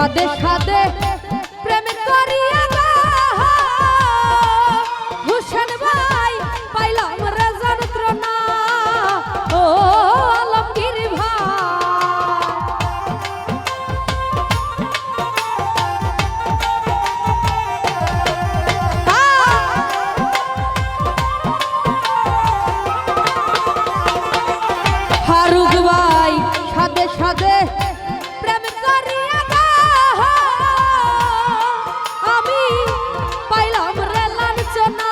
সাদে সাদে প্রেম করিয়া গো হুসেন ভাই পাইলাম রে যন্ত্রণা ও আলমগীর ভাই ফারুক ভাই সাদে সাদে প্রেম করিয়া গো আমি পাইলাম রে লাঞ্ছনা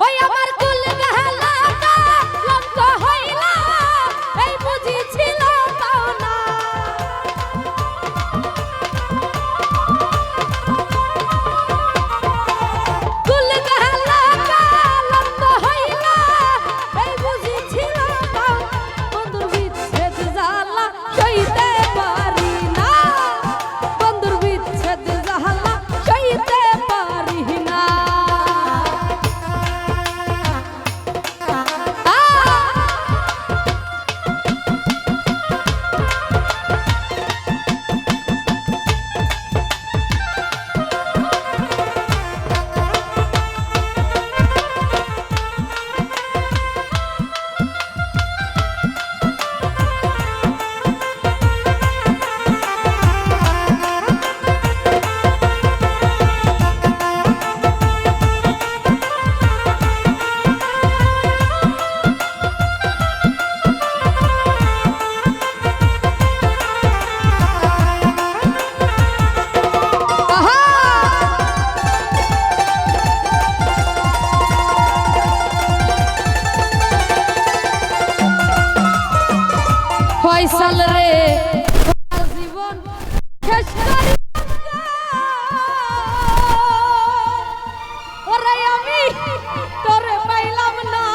ওই আমার কুল গহনা লঙ্ক হইলা এই বুঝি ছিল পাওনা কুল গহনা লঙ্ক হইলা এই বুঝি ছিল পাওনা বন্ধুর বিচ্ছেদ জ্বালা সইতে পারি না বন্ধুর বিচ্ছেদ জ্বালা সইতে পারি না ফয়সাল রে জীবন শেষ করি ওরে আমি তোরে পাইলাম না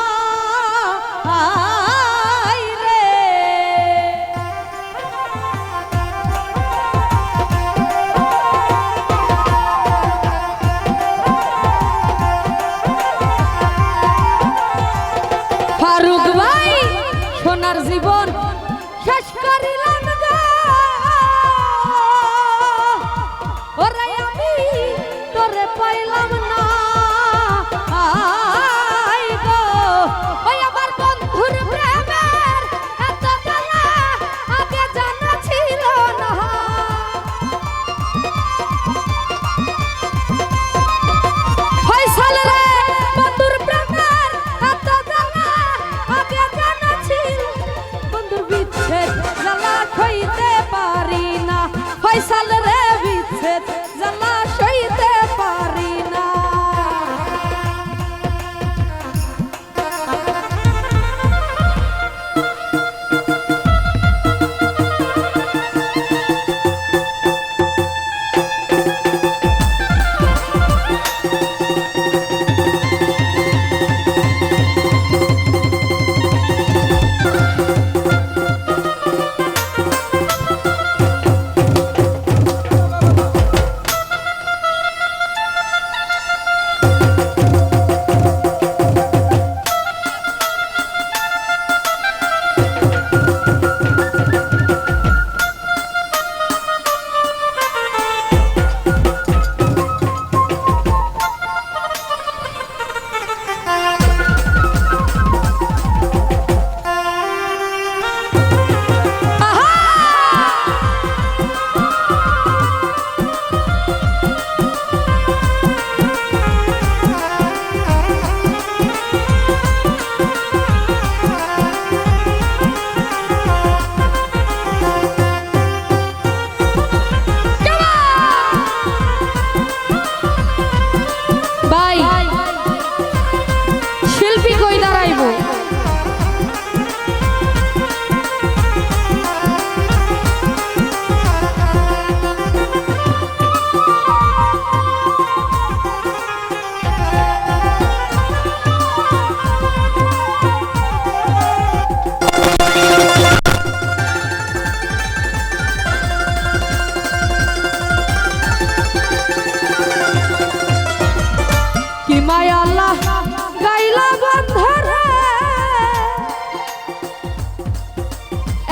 আই রে ফারুক ভাই সোনার জীবন শেষ করিলাম গো ওরে আমি তোরে পাইলাম না আই গো ওই আমার বন্ধুর প্রেমের এত জ্বালা আগে জানা ছিল না ফয়সাল রে বন্ধুর প্রেমের এত জ্বালা আগে জানা ছিল বন্ধুর বিচ্ছেদ জ্বালা সইতে পারি না ফয়সাল রে বিচ্ছেদ জ্বালা সইতে পারি না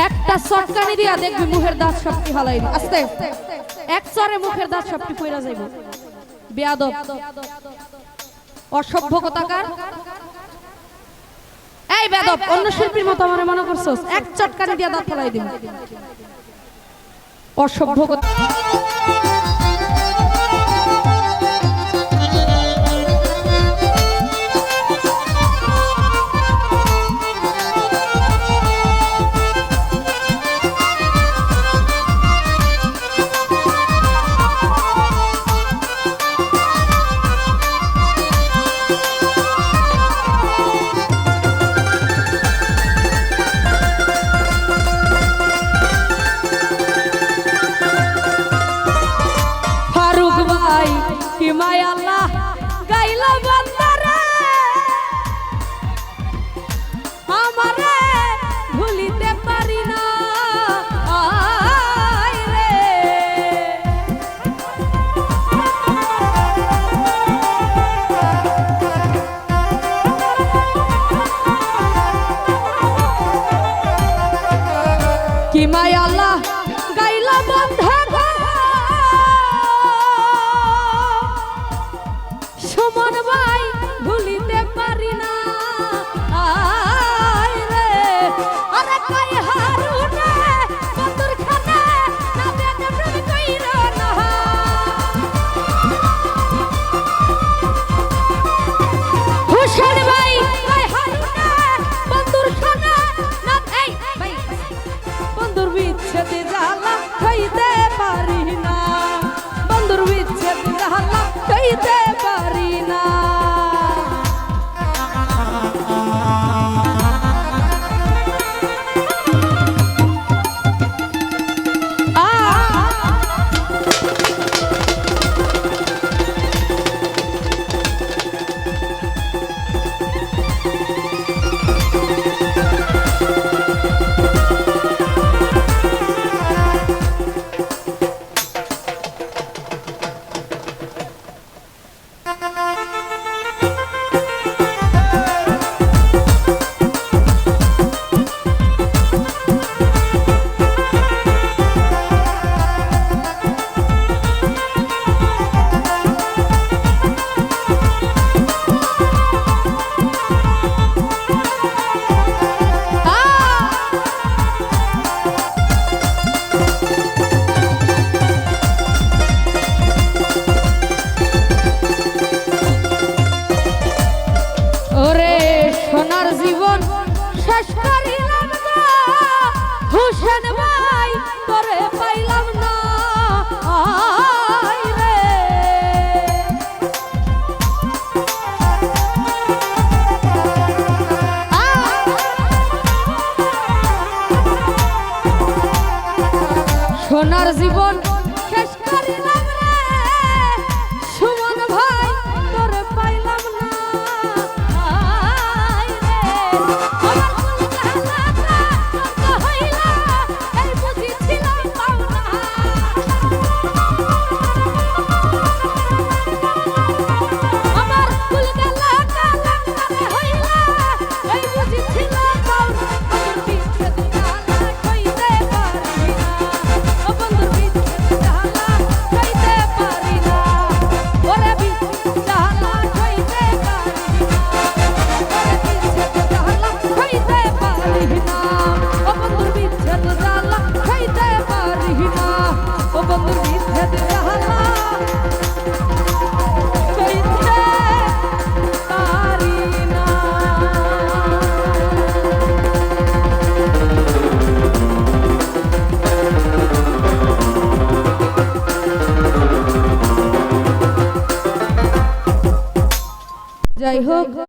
একটা একটা চটকানি দিয়া দেখবি মুখের দাঁত সবটি হালাই দি আস্তে এক চরে মুখের দাঁত সবটি পইরা যাইব বেয়াদব অসভ্য কথাকার এই বেয়াদব অন্য শিল্পীর মতো আমারে মনে করছস এক চটকানি দিয়া দাঁত হালাই দিম অসভ্য কথা কি মায়া আল্লাহ গাইলা বান্দারে আমারে ভুলিতে পারি না আয় রে কি মায়া আল্লাহ গাইলা বান্দা সুমন ভাই ভুলিতে পারি না আয় রে আরে কই হারুনে বন্ধুর খানে না দেখে প্রেম কইরো না হুসেন ভাই কই হারুনে বন্ধুর খানে না এই ভাই বন্ধুর বিচ্ছেদে জ্বালা খাইতে পারি না বন্ধুর বিচ্ছেদে জ্বালা খাইতে পারি না সোনার জীবন শেষ করিলাম না হুসেন ভাই তোরে পাইলাম না আয় রে সোনার জীবন শেষ করিলাম রে সুমন ভাই তোরে পাইলাম না যাই হোক।